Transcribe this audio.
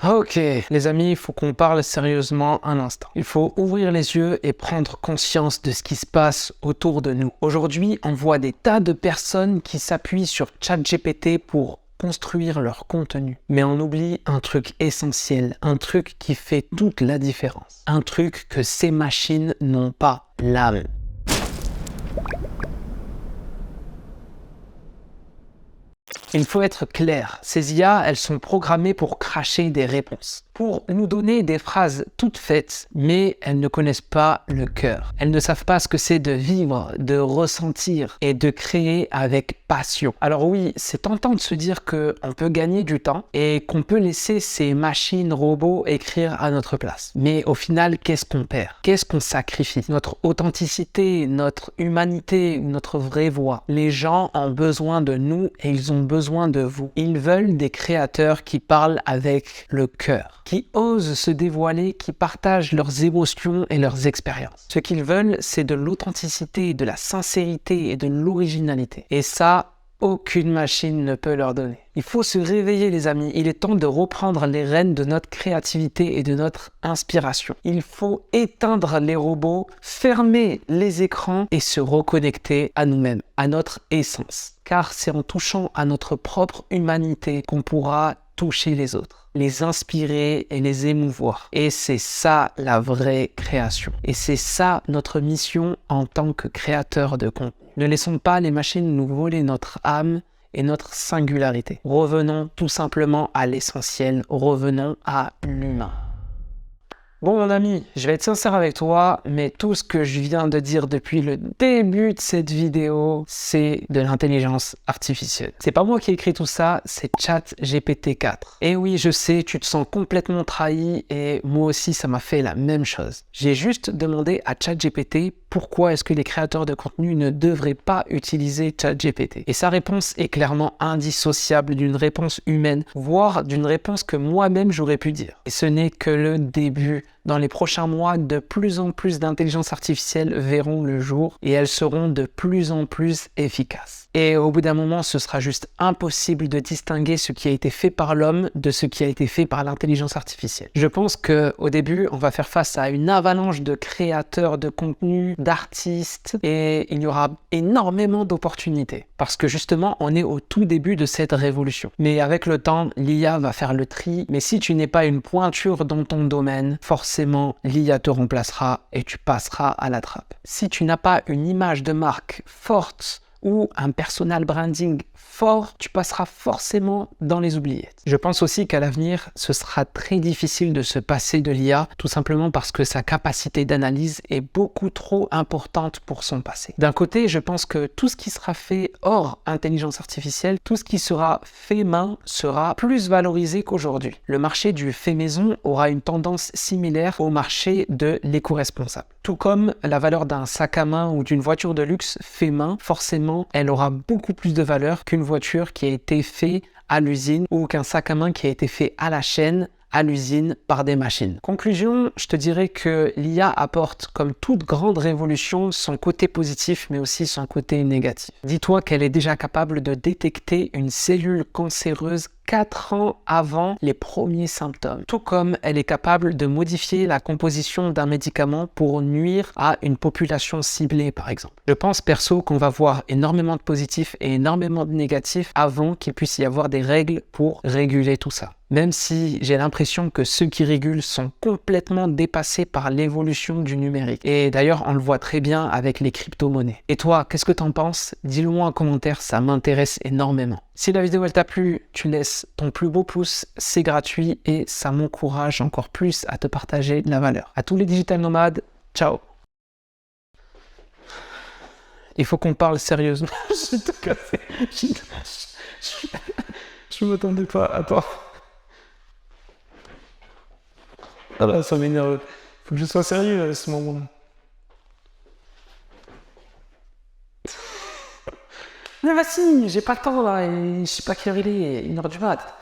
Ok, les amis, il faut qu'on parle sérieusement un instant. Il faut ouvrir les yeux et prendre conscience de ce qui se passe autour de nous. Aujourd'hui, on voit des tas de personnes qui s'appuient sur ChatGPT pour construire leur contenu. Mais on oublie un truc essentiel, un truc qui fait toute la différence. Un truc que ces machines n'ont pas, l'âme. Il faut être clair, ces IA, elles sont programmées pour cracher des réponses, pour nous donner des phrases toutes faites, mais elles ne connaissent pas le cœur. Elles ne savent pas ce que c'est de vivre, de ressentir et de créer avec passion. Alors oui, c'est tentant de se dire qu'on peut gagner du temps et qu'on peut laisser ces machines, robots écrire à notre place. Mais au final, qu'est-ce qu'on perd? Qu'est-ce qu'on sacrifie? Notre authenticité, notre humanité, notre vraie voix. Les gens ont besoin de nous et ils ont besoin de vous. Ils veulent des créateurs qui parlent avec le cœur, qui osent se dévoiler, qui partagent leurs émotions et leurs expériences. Ce qu'ils veulent, c'est de l'authenticité, de la sincérité et de l'originalité. Et ça, aucune machine ne peut leur donner. Il faut se réveiller les amis, il est temps de reprendre les rênes de notre créativité et de notre inspiration. Il faut éteindre les robots, fermer les écrans et se reconnecter à nous-mêmes, à notre essence. Car c'est en touchant à notre propre humanité qu'on pourra toucher les autres, les inspirer et les émouvoir. Et c'est ça la vraie création. Et c'est ça notre mission en tant que créateur de contenu. Ne laissons pas les machines nous voler notre âme et notre singularité. Revenons tout simplement à l'essentiel, revenons à l'humain. Bon mon ami, je vais être sincère avec toi, mais tout ce que je viens de dire depuis le début de cette vidéo, c'est de l'intelligence artificielle. C'est pas moi qui ai écrit tout ça, c'est ChatGPT 4. Et oui, je sais, tu te sens complètement trahi et moi aussi ça m'a fait la même chose. J'ai juste demandé à ChatGPT pourquoi est-ce que les créateurs de contenu ne devraient pas utiliser ChatGPT. Et sa réponse est clairement indissociable d'une réponse humaine, voire d'une réponse que moi-même j'aurais pu dire. Et ce n'est que le début. Dans les prochains mois, de plus en plus d'intelligence artificielle verront le jour et elles seront de plus en plus efficaces. Et au bout d'un moment, ce sera juste impossible de distinguer ce qui a été fait par l'homme de ce qui a été fait par l'intelligence artificielle. Je pense qu'au début, on va faire face à une avalanche de créateurs de contenu, d'artistes et il y aura énormément d'opportunités parce que justement, on est au tout début de cette révolution. Mais avec le temps, l'IA va faire le tri. Mais si tu n'es pas une pointure dans ton domaine, forcément, l'IA te remplacera et tu passeras à la trappe. Si tu n'as pas une image de marque forte ou un personal branding fort, tu passeras forcément dans les oubliettes. Je pense aussi qu'à l'avenir, ce sera très difficile de se passer de l'IA, tout simplement parce que sa capacité d'analyse est beaucoup trop importante pour son passé. D'un côté, je pense que tout ce qui sera fait hors intelligence artificielle, tout ce qui sera fait main sera plus valorisé qu'aujourd'hui. Le marché du fait maison aura une tendance similaire au marché de l'éco-responsable. Tout comme la valeur d'un sac à main ou d'une voiture de luxe fait main, forcément, elle aura beaucoup plus de valeur qu'une voiture qui a été faite à l'usine ou qu'un sac à main qui a été fait à la chaîne, à l'usine, par des machines. Conclusion, je te dirais que l'IA apporte, comme toute grande révolution, son côté positif, mais aussi son côté négatif. Dis-toi qu'elle est déjà capable de détecter une cellule cancéreuse 4 ans avant les premiers symptômes. Tout comme elle est capable de modifier la composition d'un médicament pour nuire à une population ciblée, par exemple. Je pense perso qu'on va voir énormément de positifs et énormément de négatifs avant qu'il puisse y avoir des règles pour réguler tout ça. Même si j'ai l'impression que ceux qui régulent sont complètement dépassés par l'évolution du numérique. Et d'ailleurs, on le voit très bien avec les crypto-monnaies. Et toi, qu'est-ce que t'en penses? Dis-le moi en commentaire, ça m'intéresse énormément. Si la vidéo elle t'a plu, tu laisses ton plus beau pouce, c'est gratuit et ça m'encourage encore plus à te partager de la valeur. À tous les digital nomades, ciao! Il faut qu'on parle sérieusement. Je vais te casser. Je m'attendais pas. Attends. Ah là, ça m'énerve. Faut que je sois sérieux à ce moment-là. Mais vas-y, j'ai pas le temps là, et je sais pas quelle heure il est, 1h du mat.